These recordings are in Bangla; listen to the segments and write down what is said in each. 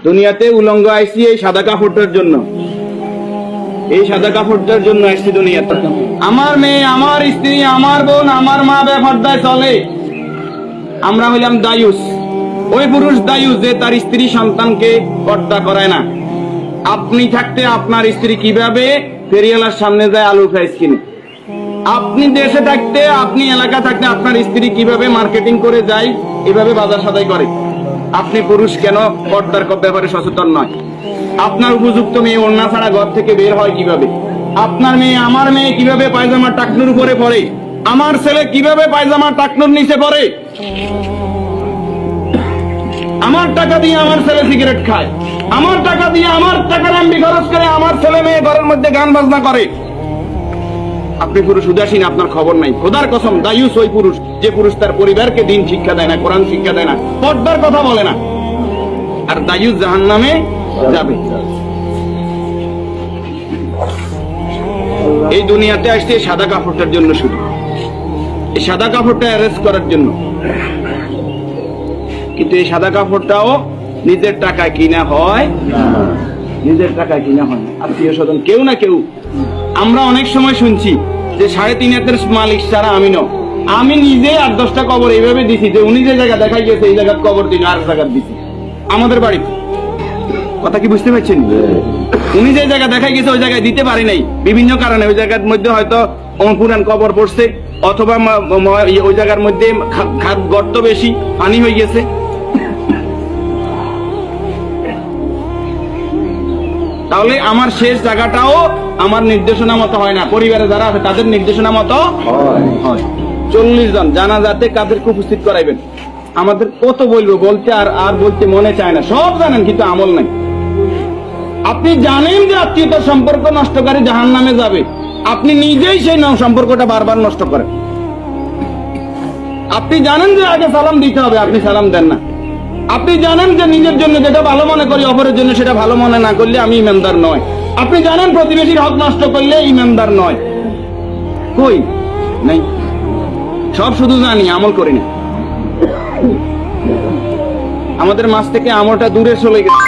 দুনিয়াতে উলঙ্গ আইসি এই সাদা কাপড়টার জন্য, এই সাদা কাপড়টার জন্য আসছি দুনিয়াতে। আমার মেয়ে, আমার স্ত্রী, আমার বোন, আমার মা বেপরদায় চলে, আমরা হইলাম দায়ুস। ওই পুরুষ দায়ুস যে তার স্ত্রী সন্তানকে পর্দা করায় না। আপনি থাকতে আপনার স্ত্রী কিভাবে ফেরিওয়ালার সামনে যায় আলু ফ্রাইস কিনে? আপনি দেশে থাকতে, আপনি এলাকা থাকতে আপনার স্ত্রী কিভাবে মার্কেটিং করে যায়, এভাবে বাজার সদাই করে? আপনি পুরুষ কেন পর্দার ব্যাপারে সচেতন নয়? আপনার উপযুক্ত মেয়ে ওড়না ছাড়া ঘর থেকে বের হয় কিভাবে? আপনার মেয়ে, আমার মেয়ে কিভাবে পায়জামা টাকনুর উপরে পড়ে? আমার ছেলে কিভাবে পায়জামা টাকনুর নিচে পড়ে? আমার টাকা দিয়ে আমার ছেলে সিগারেট খায়, আমার টাকা দিয়ে, আমার টাকার এমবি খরচ করে আমার ছেলে মেয়ে ঘরের মধ্যে গান বাজনা করে। আপনি পুরুষ উদাসীন, আপনার খবর নাই। খোদার কসম, দায়ুস ওই পুরুষ যে পুরুষ তার পরিবারকে দিন শিক্ষা দেয় না, কোরআন শিক্ষা দেয় না, পর্দার কথা বলে না। আর দায়ুস জাহান্নামে যাবে। এই দুনিয়াতে আসছে সাদা কাপড়টার জন্য, শুধু এই সাদা কাপড়টা অ্যারেস্ট করার জন্য। কিন্তু এই সাদা কাপড়টাও নিজের টাকায় কিনা হয়, নিজের টাকায় কিনা হয়। আত্মীয় স্বজন কেউ না কেউ, আমরা অনেক সময় শুনছি যে 3.5 হাতের মালিক ছাড়া আমি ন। আমি নিজে 8-10টা কবর এইভাবে দিছি যে উনি যে জায়গা দেখাই গেছে এই জায়গার কবর দিন আর জায়গা দিছি আমাদের বাড়িতে। কথা কি বুঝতে পারছেন? উনি যে জায়গা দেখাই গেছে ওই জায়গায় দিতে পারি নাই বিভিন্ন কারণে। ওই জায়গার মধ্যে হয়তো পুরান কবর পড়ছে, অথবা ওই জায়গার মধ্যে গর্ত বেশি, পানি হয়ে গেছে। তাহলে আমার শেষ জায়গাটাও আমার নির্দেশনা মতো হয় না, পরিবারে যারা আছে তাদের নির্দেশনা মতো হয়। 40 জন জানাজাতে কাদেরকে উপস্থিত করাইবেন? আমাদের কত বলবো, বলতে আর বলতে মনে চায় না। সব জানেন কিন্তু আমল নাই। আপনি জানেন যে আত্মীয়তার সম্পর্ক নষ্টকারী জাহান্নামে যাবে, আপনি নিজেই সেই সম্পর্কটা বারবার নষ্ট করেন। আপনি জানেন যে আগে সালাম দিতে হবে, আপনি সালাম দেন না। আপনি জানেন যে নিজের জন্য যেটা ভালো মনে করি অপরের জন্য সেটা ভালো মনে না করলে আমি ইমানদার নয়। আপনি জানেন প্রতিবেশীর হক নষ্ট করলে ইমানদার নয়। কই নাই, সব শুধু জানি, আমল করি না। আমাদের মাঝ থেকে আমলটা দূরে চলে গেছে।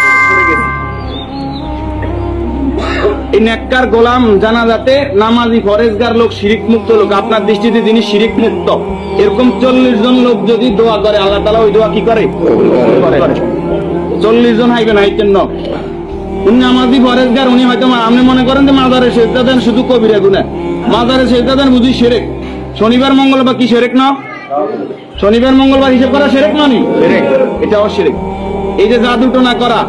এই নেককার গোলাম জানাজাতে নামাজি ফরেজগার লোক, শিরিক মুক্ত লোক, আপনার দৃষ্টিতে যিনি শিরিক মুক্ত, এরকম 40 জন লোক যদি দোয়া করে আল্লাহ তাআলা ওই দোয়া কি করে? 40 জন হাইবে না, হাইতেন না। উনি নামাজি ফরেজগার, উনি হয়তো আপনি মনে করেন যে মাজারে সেজদা দেন শুধু কবিরা গুনাহ, মাজারে সেজদা দেন বুঝি শিরক। শনিবার মঙ্গলবার কি শিরক না? শনিবার মঙ্গলবার হিসাব করা শিরক না? এটাও শিরক। এই যে জাদু টোনা করা,